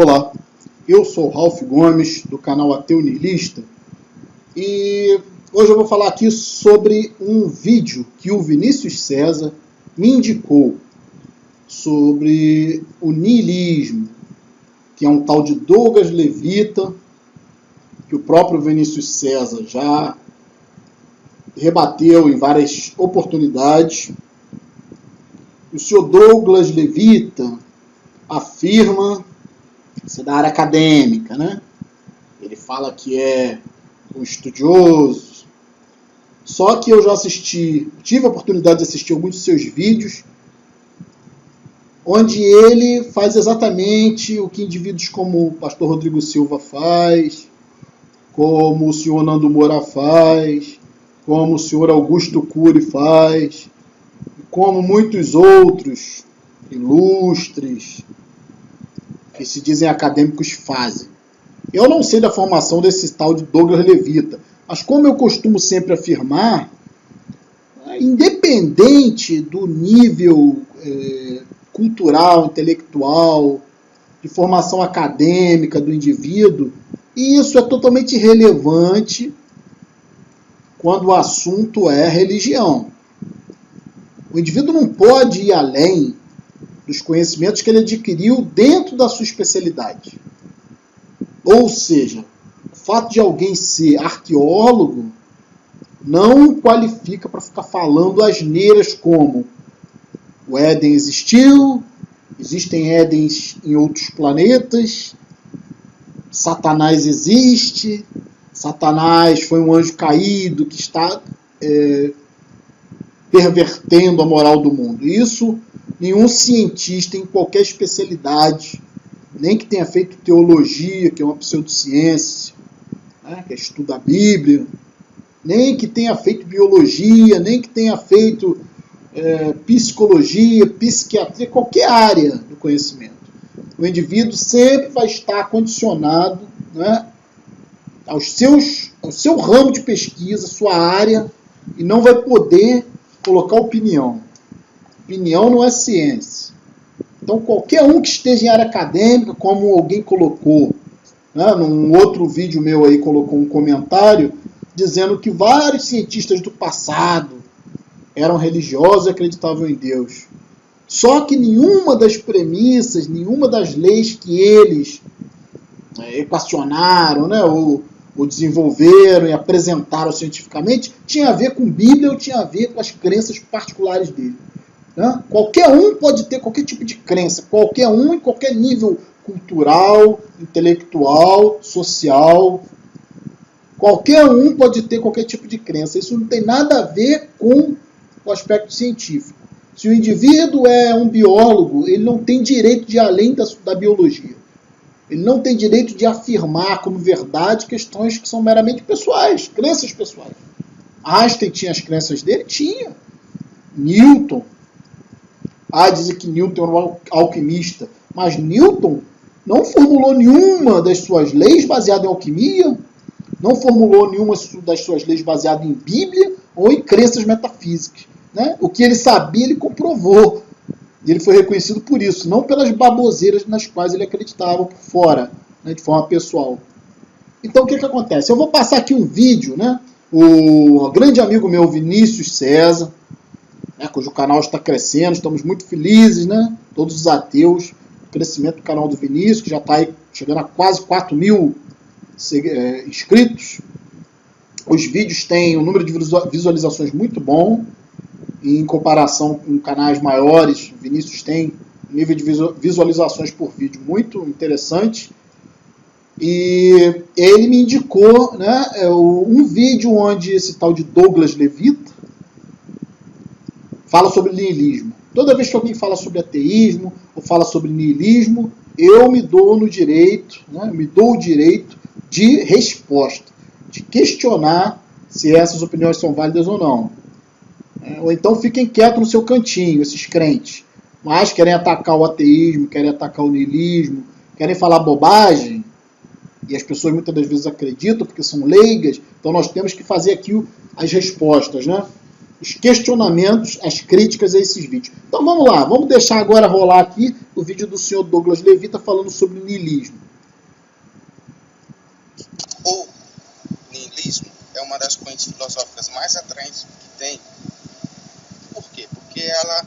Olá, eu sou Ralph Gomes, do canal Ateu Nihilista, e hoje eu vou falar aqui sobre um vídeo que o Vinícius César me indicou sobre o niilismo, que é um tal de Douglas Levita, que o próprio Vinícius César já rebateu em várias oportunidades. O senhor Douglas Levita afirma, isso é da área acadêmica, né? Ele fala que é um estudioso. Só que eu já tive a oportunidade de assistir alguns de seus vídeos, onde ele faz exatamente o que indivíduos como o pastor Rodrigo Silva faz, como o senhor Nando Moura faz, como o senhor Augusto Cury faz, como muitos outros ilustres que se dizem acadêmicos fazem. Eu não sei da formação desse tal de Douglas Levita, mas como eu costumo sempre afirmar, independente do nível cultural, intelectual, de formação acadêmica do indivíduo, e isso é totalmente irrelevante quando o assunto é religião. O indivíduo não pode ir além dos conhecimentos que ele adquiriu dentro da sua especialidade. Ou seja, o fato de alguém ser arqueólogo não qualifica para ficar falando asneiras como o Éden existiu, existem Édens em outros planetas, Satanás existe, Satanás foi um anjo caído que está pervertendo a moral do mundo. Isso nenhum cientista em qualquer especialidade, nem que tenha feito teologia, que é uma pseudociência, né, que estuda a Bíblia, nem que tenha feito biologia, nem que tenha feito psicologia, psiquiatria, qualquer área do conhecimento. O indivíduo sempre vai estar condicionado, né, ao seu ramo de pesquisa, sua área, e não vai poder colocar opinião. Opinião não é ciência. Então, qualquer um que esteja em área acadêmica, como alguém colocou, né, num outro vídeo meu aí, colocou um comentário, dizendo que vários cientistas do passado eram religiosos e acreditavam em Deus. Só que nenhuma das premissas, nenhuma das leis que eles equacionaram, né, ou desenvolveram e apresentaram cientificamente, tinha a ver com Bíblia ou tinha a ver com as crenças particulares dele. Né? Qualquer um pode ter qualquer tipo de crença, qualquer um em qualquer nível cultural, intelectual, social. Qualquer um pode ter qualquer tipo de crença. Isso não tem nada a ver com o aspecto científico. Se o indivíduo é um biólogo, ele não tem direito de ir além da biologia. Ele não tem direito de afirmar como verdade questões que são meramente pessoais, crenças pessoais. Einstein tinha as crenças dele? Tinha. Newton. Dizem que Newton era um alquimista. Mas Newton não formulou nenhuma das suas leis baseada em alquimia, não formulou nenhuma das suas leis baseada em Bíblia ou em crenças metafísicas. Né? O que ele sabia, ele comprovou. E ele foi reconhecido por isso, não pelas baboseiras nas quais ele acreditava por fora, né, de forma pessoal. Então, o que acontece? Eu vou passar aqui um vídeo, né? O grande amigo meu, Vinícius César, né, cujo canal está crescendo, estamos muito felizes, né? Todos os ateus, o crescimento do canal do Vinícius, que já está aí chegando a quase 4.000 inscritos. Os vídeos têm um número de visualizações muito bom. Em comparação com canais maiores, o Vinícius tem um nível de visualizações por vídeo muito interessante. E ele me indicou, né, um vídeo onde esse tal de Douglas Levita fala sobre niilismo. Toda vez que alguém fala sobre ateísmo ou fala sobre niilismo, eu me dou o direito de resposta, de questionar se essas opiniões são válidas ou não. Ou então fiquem quietos no seu cantinho, esses crentes. Mas querem atacar o ateísmo, querem atacar o niilismo, querem falar bobagem, e as pessoas muitas das vezes acreditam porque são leigas, então nós temos que fazer aqui as respostas, né? os questionamentos, as críticas a esses vídeos. Então vamos lá, vamos deixar agora rolar aqui o vídeo do senhor Douglas Levita falando sobre o niilismo. O niilismo é uma das correntes filosóficas mais atraentes que tem. Por quê? Porque ela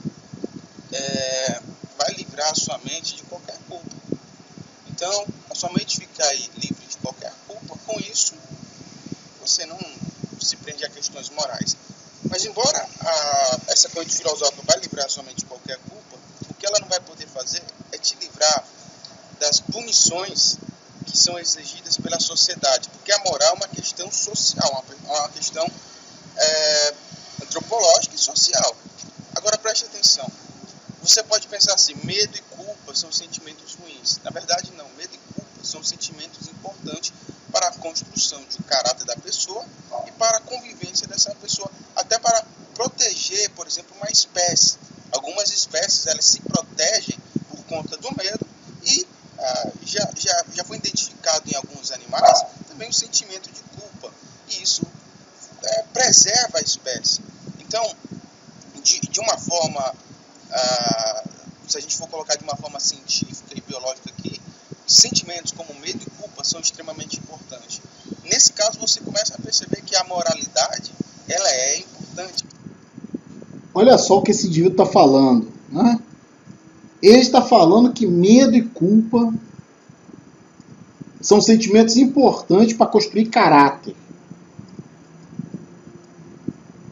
vai livrar a sua mente de qualquer culpa. Então, a sua mente ficar aí livre de qualquer culpa, com isso, você não se prende a questões morais. Mas embora essa corrente filosófica vai livrar a sua mente de qualquer culpa, o que ela não vai poder fazer é te livrar das punições que são exigidas pela sociedade. Porque a moral é uma questão social, uma questão antropológica e social. Agora preste atenção. Você pode pensar assim, medo e culpa são sentimentos ruins. Na verdade não, medo e culpa são sentimentos importantes para a construção de um caráter da pessoa e para a convivência dessa pessoa, até para proteger, por exemplo, uma espécie. Algumas espécies elas se protegem por conta do medo e já foi identificado em alguns animais também o sentimento de culpa. E isso preserva a espécie. Então, de uma forma, se a gente for colocar de uma forma científica e biológica aqui, sentimentos como medo e culpa são extremamente importantes. Nesse caso, você começa a perceber que a moralidade ela é importante. Olha só o que esse indivíduo está falando, né? Ele está falando que medo e culpa são sentimentos importantes para construir caráter.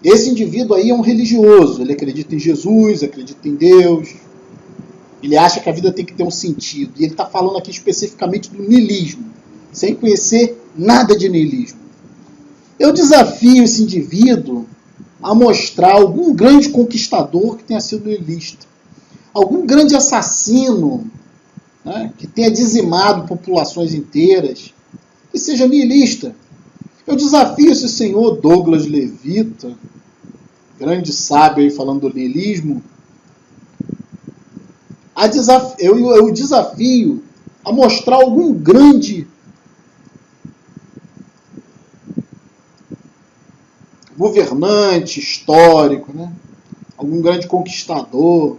Esse indivíduo aí é um religioso, ele acredita em Jesus, acredita em Deus, ele acha que a vida tem que ter um sentido. E ele está falando aqui especificamente do niilismo, sem conhecer nada de niilismo. Eu desafio esse indivíduo a mostrar algum grande conquistador que tenha sido niilista, algum grande assassino, né, que tenha dizimado populações inteiras, que seja niilista. Eu desafio esse senhor Douglas Levita, grande sábio aí falando do niilismo, eu desafio a mostrar algum grande governante histórico, né? Algum grande conquistador,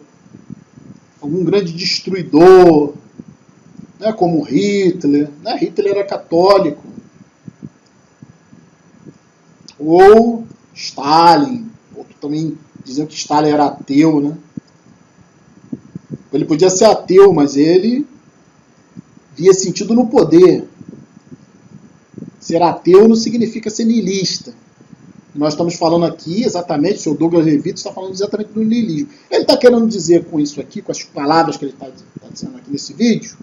algum grande destruidor, né? Como Hitler, né? Hitler era católico, ou Stalin, outros também diziam que Stalin era ateu, né? Ele podia ser ateu, mas ele via sentido no poder. Ser ateu não significa ser niilista. Nós estamos falando aqui exatamente, o senhor Douglas Levita está falando exatamente do niilismo. Ele está querendo dizer com isso aqui, com as palavras que ele está dizendo aqui nesse vídeo,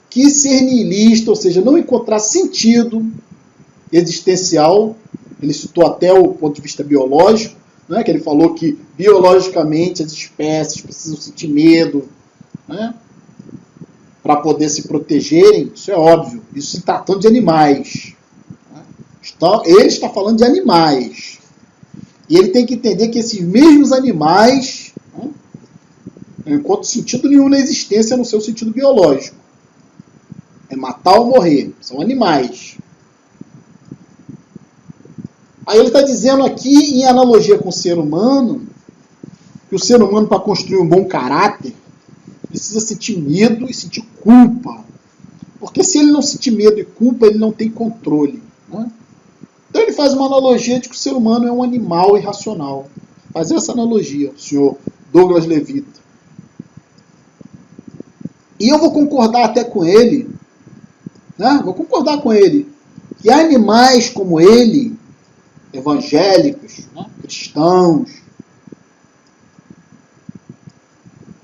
que ser niilista, ou seja, não encontrar sentido existencial, ele citou até o ponto de vista biológico, né, que ele falou que biologicamente as espécies precisam sentir medo, né, para poder se protegerem, isso é óbvio, isso se tratando de animais. Ele está falando de animais. E ele tem que entender que esses mesmos animais, né, não encontram sentido nenhum na existência no seu sentido biológico. É matar ou morrer. São animais. Aí ele está dizendo aqui, em analogia com o ser humano, que o ser humano, para construir um bom caráter, precisa sentir medo e sentir culpa. Porque se ele não sentir medo e culpa, ele não tem controle. Né? Então ele faz uma analogia de que o ser humano é um animal irracional. Faz essa analogia, o senhor Douglas Levita. E eu vou concordar até com ele, né? Vou concordar com ele, que animais como ele, evangélicos, né? Cristãos,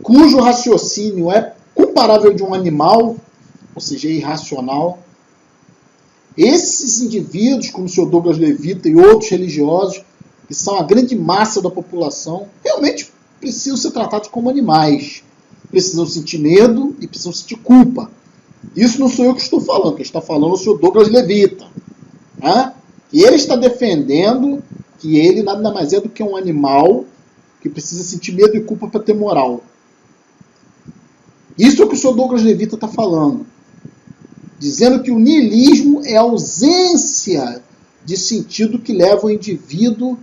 cujo raciocínio é comparável de um animal, ou seja, é irracional, esses indivíduos, como o senhor Douglas Levita e outros religiosos, que são a grande massa da população, realmente precisam ser tratados como animais. Precisam sentir medo e precisam sentir culpa. Isso não sou eu que estou falando, quem está falando é o senhor Douglas Levita. Né? E ele está defendendo que ele nada mais é do que um animal que precisa sentir medo e culpa para ter moral. Isso é o que o senhor Douglas Levita está falando. Dizendo que o niilismo é a ausência de sentido que leva o indivíduo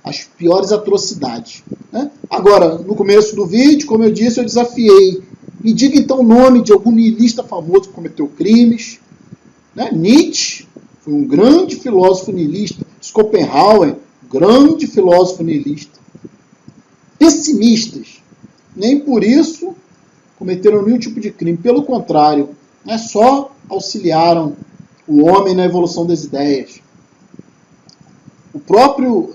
as piores atrocidades. Né? Agora, no começo do vídeo, como eu disse, eu desafiei. Me diga então o nome de algum niilista famoso que cometeu crimes. Né? Nietzsche foi um grande filósofo niilista. Schopenhauer, grande filósofo niilista. Pessimistas. Nem por isso cometeram nenhum tipo de crime. Pelo contrário, né? Só auxiliaram o homem na evolução das ideias. O próprio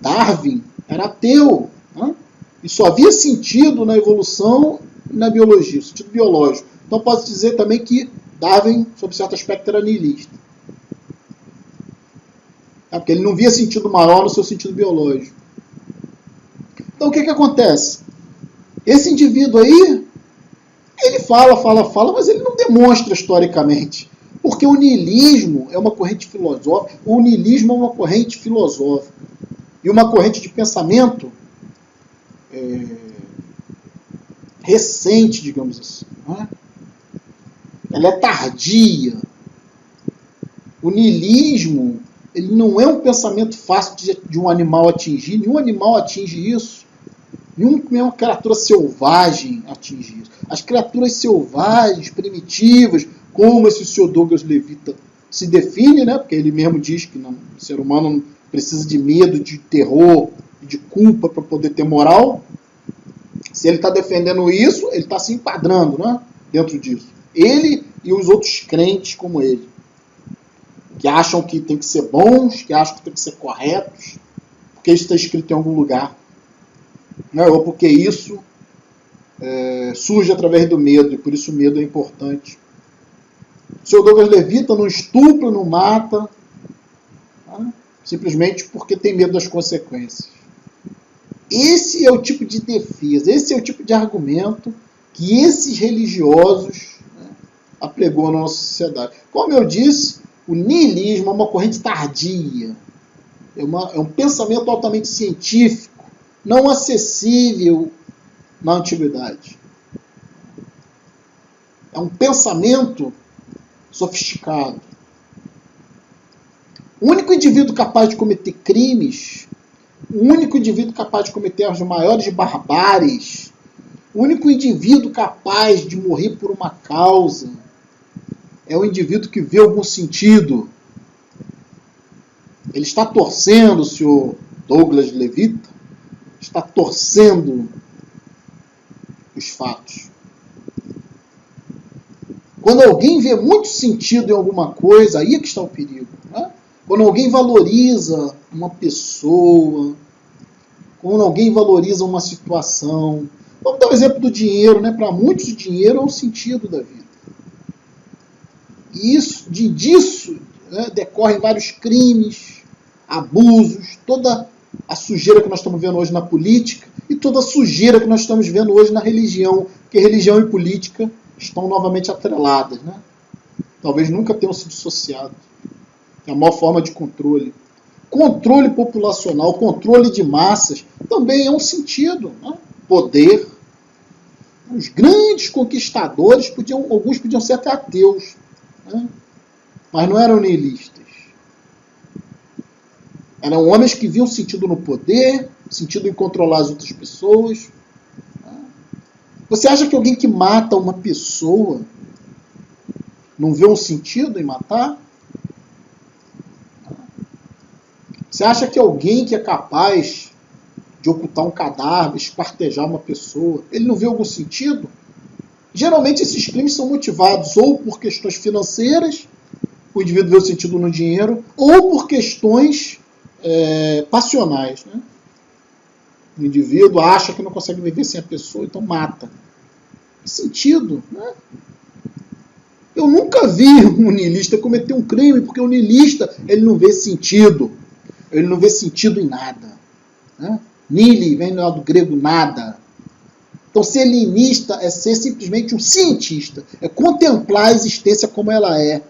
Darwin era ateu, né? E só havia sentido na evolução e na biologia, sentido biológico. Então posso dizer também que Darwin, sob certo aspecto, era niilista. Porque ele não via sentido maior no seu sentido biológico. Então o que acontece? Esse indivíduo aí, ele fala, mas ele não demonstra historicamente. Porque o niilismo é uma corrente filosófica, o niilismo é uma corrente filosófica e uma corrente de pensamento recente, digamos assim. Né? Ela é tardia. O niilismo, ele não é um pensamento fácil de um animal atingir, nenhum animal atinge isso. Nenhuma criatura selvagem atinge isso. As criaturas selvagens, primitivas, como esse senhor Douglas Levita se define, né? Porque ele mesmo diz que o ser humano não precisa de medo, de terror, de culpa para poder ter moral. Se ele está defendendo isso, ele está se enquadrando, né? Dentro disso. Ele e os outros crentes como ele, que acham que tem que ser bons, que acham que tem que ser corretos, porque isso está escrito em algum lugar. Né? Ou porque isso surge através do medo, e por isso o medo é importante. O senhor Douglas Levita não estupra, não mata, tá? Simplesmente porque tem medo das consequências. Esse é o tipo de defesa, esse é o tipo de argumento que esses religiosos, né, apregou na nossa sociedade. Como eu disse, o niilismo é uma corrente tardia, é um pensamento altamente científico, não acessível na antiguidade. É um pensamento sofisticado. O único indivíduo capaz de cometer crimes, o único indivíduo capaz de cometer as maiores barbáries, o único indivíduo capaz de morrer por uma causa, é o indivíduo que vê algum sentido. Ele está torcendo, o senhor Douglas Levita, está torcendo os fatos. Quando alguém vê muito sentido em alguma coisa, aí é que está o perigo. Né? Quando alguém valoriza uma pessoa, quando alguém valoriza uma situação. Vamos dar o exemplo do dinheiro. Né? Para muitos, o dinheiro é o sentido da vida. E disso né, decorrem vários crimes, abusos, toda a sujeira que nós estamos vendo hoje na política e toda a sujeira que nós estamos vendo hoje na religião, porque religião e política estão novamente atreladas. Né? Talvez nunca tenham se dissociado. É a maior forma de controle. Controle populacional, controle de massas, também é um sentido. Né? Poder. Os grandes conquistadores, alguns podiam ser até ateus, né? Mas não eram niilistas. Eram homens que viam sentido no poder, sentido em controlar as outras pessoas. Você acha que alguém que mata uma pessoa não vê um sentido em matar? Você acha que alguém que é capaz de ocultar um cadáver, esquartejar uma pessoa, ele não vê algum sentido? Geralmente esses crimes são motivados ou por questões financeiras, o indivíduo vê o sentido no dinheiro, ou por questões passionais. Né? O indivíduo acha que não consegue viver sem a pessoa, então mata. Que sentido? Né? Eu nunca vi um niilista cometer um crime, porque o niilista ele não vê sentido. Ele não vê sentido em nada. Né? Nihil vem do grego nada. Então ser niilista é ser simplesmente um cientista. É contemplar a existência como ela é.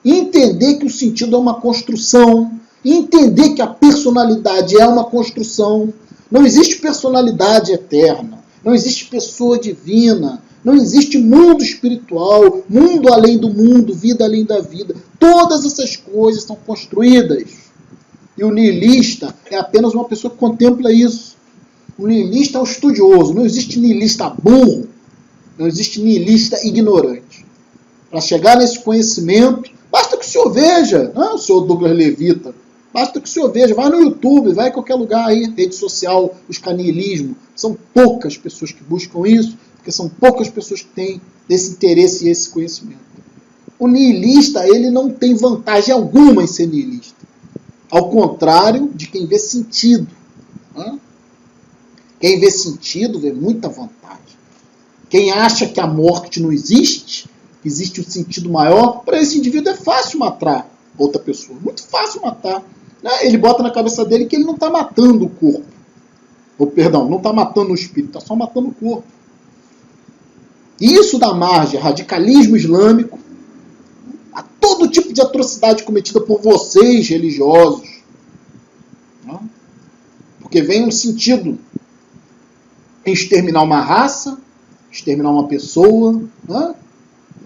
Entender que o sentido é uma construção. Entender que a personalidade é uma construção. Não existe personalidade eterna. Não existe pessoa divina. Não existe mundo espiritual, mundo além do mundo, vida além da vida. Todas essas coisas são construídas. E o niilista é apenas uma pessoa que contempla isso. O niilista é um estudioso. Não existe niilista burro, não existe niilista ignorante. Para chegar nesse conhecimento, basta que o senhor veja, o senhor Douglas Levita, basta que o senhor veja, vai no YouTube, vai em qualquer lugar aí, rede social, buscar niilismo. São poucas pessoas que buscam isso, porque são poucas pessoas que têm esse interesse e esse conhecimento. O niilista, ele não tem vantagem alguma em ser niilista. Ao contrário de quem vê sentido. Quem vê sentido vê muita vantagem. Quem acha que a morte não existe, que existe um sentido maior, para esse indivíduo é fácil matar outra pessoa. Muito fácil matar. Ele bota na cabeça dele que ele não está matando o corpo. Ou, perdão, não está matando o espírito, está só matando o corpo. E isso dá margem a radicalismo islâmico, a todo tipo de atrocidade cometida por vocês, religiosos. Porque vem um sentido em exterminar uma raça, exterminar uma pessoa.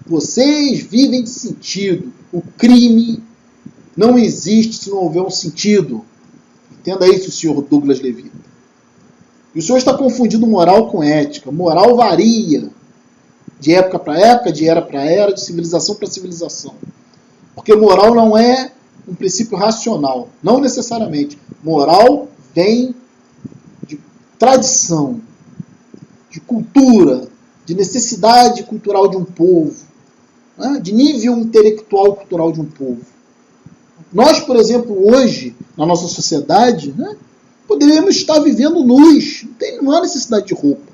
Vocês vivem de sentido. O crime não existe se não houver um sentido. Entenda isso, senhor Douglas Levita. E o senhor está confundindo moral com ética. Moral varia de época para época, de era para era, de civilização para civilização. Porque moral não é um princípio racional. Não necessariamente. Moral vem de tradição, de cultura, de necessidade cultural de um povo, de nível intelectual e cultural de um povo. Nós, por exemplo, hoje, na nossa sociedade, poderíamos estar vivendo nus. Não há necessidade de roupa.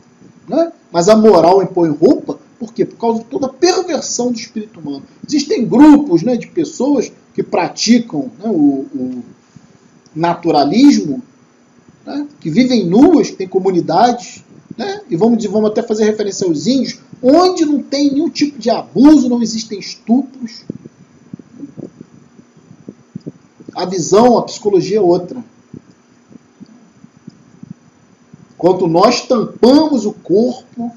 Mas a moral impõe roupa. Por quê? Por causa de toda a perversão do espírito humano. Existem grupos de pessoas que praticam o naturalismo, que vivem nuas, que têm comunidades, e vamos até fazer referência aos índios, onde não tem nenhum tipo de abuso, não existem estupros. A visão, a psicologia é outra. Enquanto nós tampamos o corpo,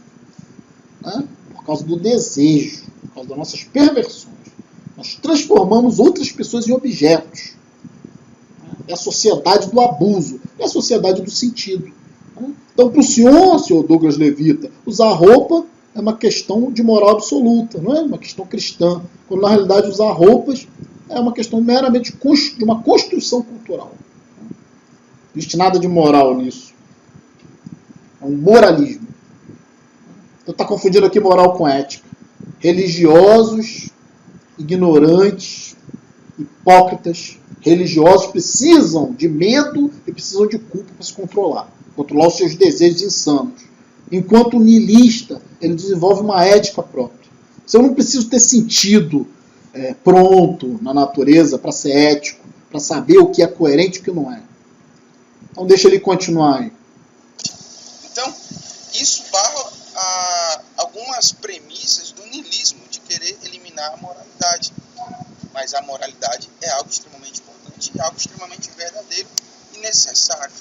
por causa do desejo, por causa das nossas perversões, nós transformamos outras pessoas em objetos. É a sociedade do abuso, é a sociedade do sentido. Então, para o senhor Douglas Levita, usar roupa é uma questão de moral absoluta, não é uma questão cristã. Quando, na realidade, usar roupas é uma questão meramente de uma construção cultural. Não existe nada de moral nisso. É um moralismo. Então, está confundindo aqui moral com ética. Religiosos, ignorantes, hipócritas, religiosos precisam de medo e precisam de culpa para se controlar os seus desejos insanos. Enquanto o niilista, ele desenvolve uma ética própria. Se eu não preciso ter sentido pronto na natureza para ser ético, para saber o que é coerente e o que não é. Então deixa ele continuar aí. Então, isso barra algumas premissas do niilismo, de querer eliminar a moralidade. Mas a moralidade é algo extremamente importante, algo extremamente verdadeiro e necessário.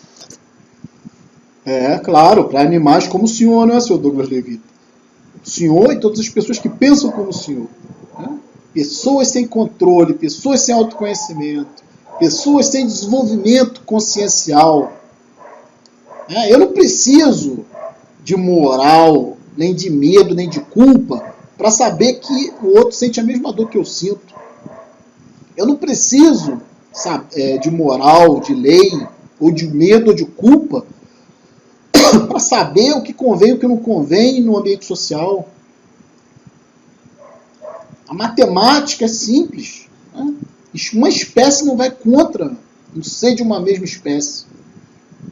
Claro, para animais como o senhor, não é, senhor Douglas Levita? O senhor e todas as pessoas que pensam como o senhor. Pessoas sem controle, pessoas sem autoconhecimento, pessoas sem desenvolvimento consciencial. Eu não preciso de moral, nem de medo, nem de culpa, para saber que o outro sente a mesma dor que eu sinto. Eu não preciso de moral, de lei, ou de medo, ou de culpa, para saber o que convém e o que não convém no ambiente social. A matemática é simples. Uma espécie não vai contra o ser de uma mesma espécie.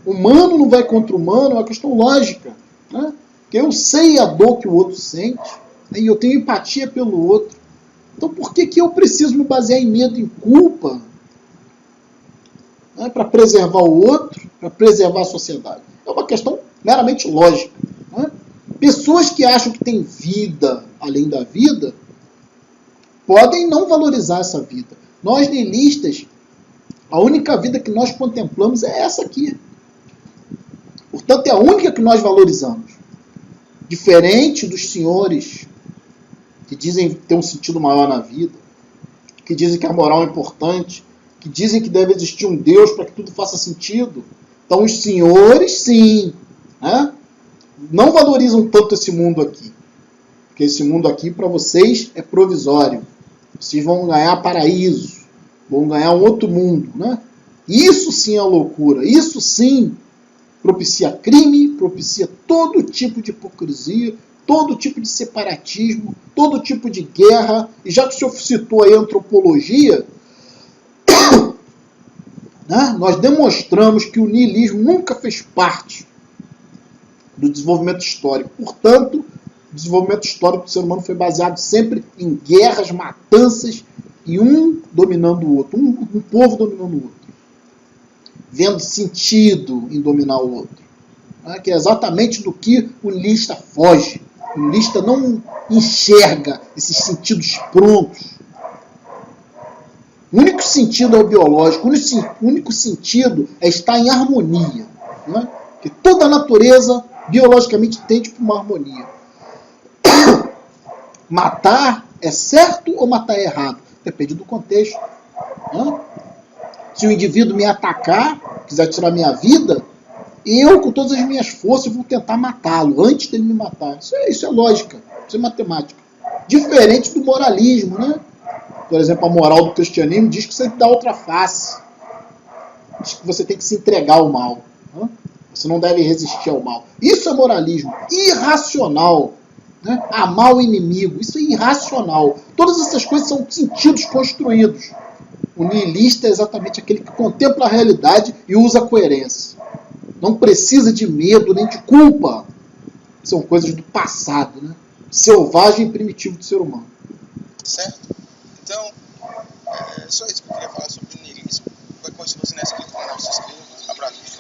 Humano não vai contra humano, é uma questão lógica. Porque eu sei a dor que o outro sente, e eu tenho empatia pelo outro. Então por que eu preciso me basear em medo e em culpa? Para preservar o outro, para preservar a sociedade. É uma questão meramente lógica. Pessoas que acham que tem vida além da vida podem não valorizar essa vida. Nós niilistas, a única vida que nós contemplamos é essa aqui. Portanto, é a única que nós valorizamos. Diferente dos senhores que dizem ter um sentido maior na vida, que dizem que a moral é importante, que dizem que deve existir um Deus para que tudo faça sentido. Então os senhores, sim, né, não valorizam tanto esse mundo aqui. Porque esse mundo aqui para vocês é provisório. Vocês vão ganhar paraíso, vão ganhar um outro mundo, né? Isso sim é loucura, isso sim propicia crime, propicia todo tipo de hipocrisia, todo tipo de separatismo, todo tipo de guerra. E já que o senhor citou aí a antropologia, né, nós demonstramos que o niilismo nunca fez parte do desenvolvimento histórico. Portanto, o desenvolvimento histórico do ser humano foi baseado sempre em guerras, matanças e um dominando o outro, um povo dominando o outro, vendo sentido em dominar o outro, né, que é exatamente do que o niilista foge. O niilista não enxerga esses sentidos prontos. O único sentido é o biológico, o único sentido é estar em harmonia, né? Que toda a natureza biologicamente tende para uma harmonia. Matar é certo ou matar é errado? Depende do contexto, né? Se o indivíduo me atacar, quiser tirar minha vida, eu, com todas as minhas forças, vou tentar matá-lo antes dele me matar. Isso é lógica, isso é matemática. Diferente do moralismo, né? Por exemplo, a moral do cristianismo diz que você tem que dar outra face. Diz que você tem que se entregar ao mal, né? Você não deve resistir ao mal. Isso é moralismo irracional, né? Amar o inimigo, isso é irracional. Todas essas coisas são sentidos construídos. O niilista é exatamente aquele que contempla a realidade e usa a coerência. Não precisa de medo nem de culpa. São coisas do passado, né? Selvagem e primitivo do ser humano. Certo? Então, é só isso que eu queria falar sobre o niilismo. Qualquer coisa, se você não é inscrito no canal, se inscreva. Abraço.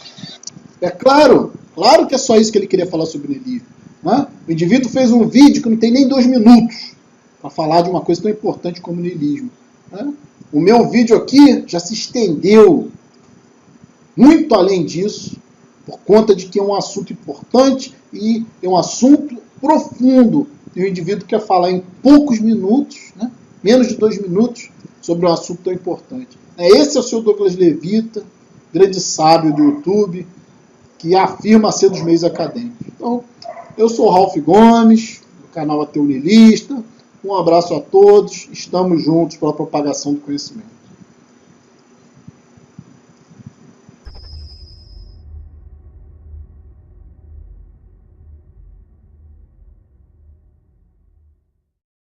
É claro que é só isso que ele queria falar sobre o niilismo, né? O indivíduo fez um vídeo que não tem nem 2 minutos para falar de uma coisa tão importante como o niilismo, né? O meu vídeo aqui já se estendeu muito além disso, por conta de que é um assunto importante e é um assunto profundo. E o indivíduo quer falar em poucos minutos, né? Menos de 2 minutos, sobre um assunto tão importante. Esse é o seu Douglas Levita, grande sábio do YouTube, que afirma ser dos meios acadêmicos. Então, eu sou Ralph Gomes, do canal Ateu Niilista. Um abraço a todos, estamos juntos para a propagação do conhecimento.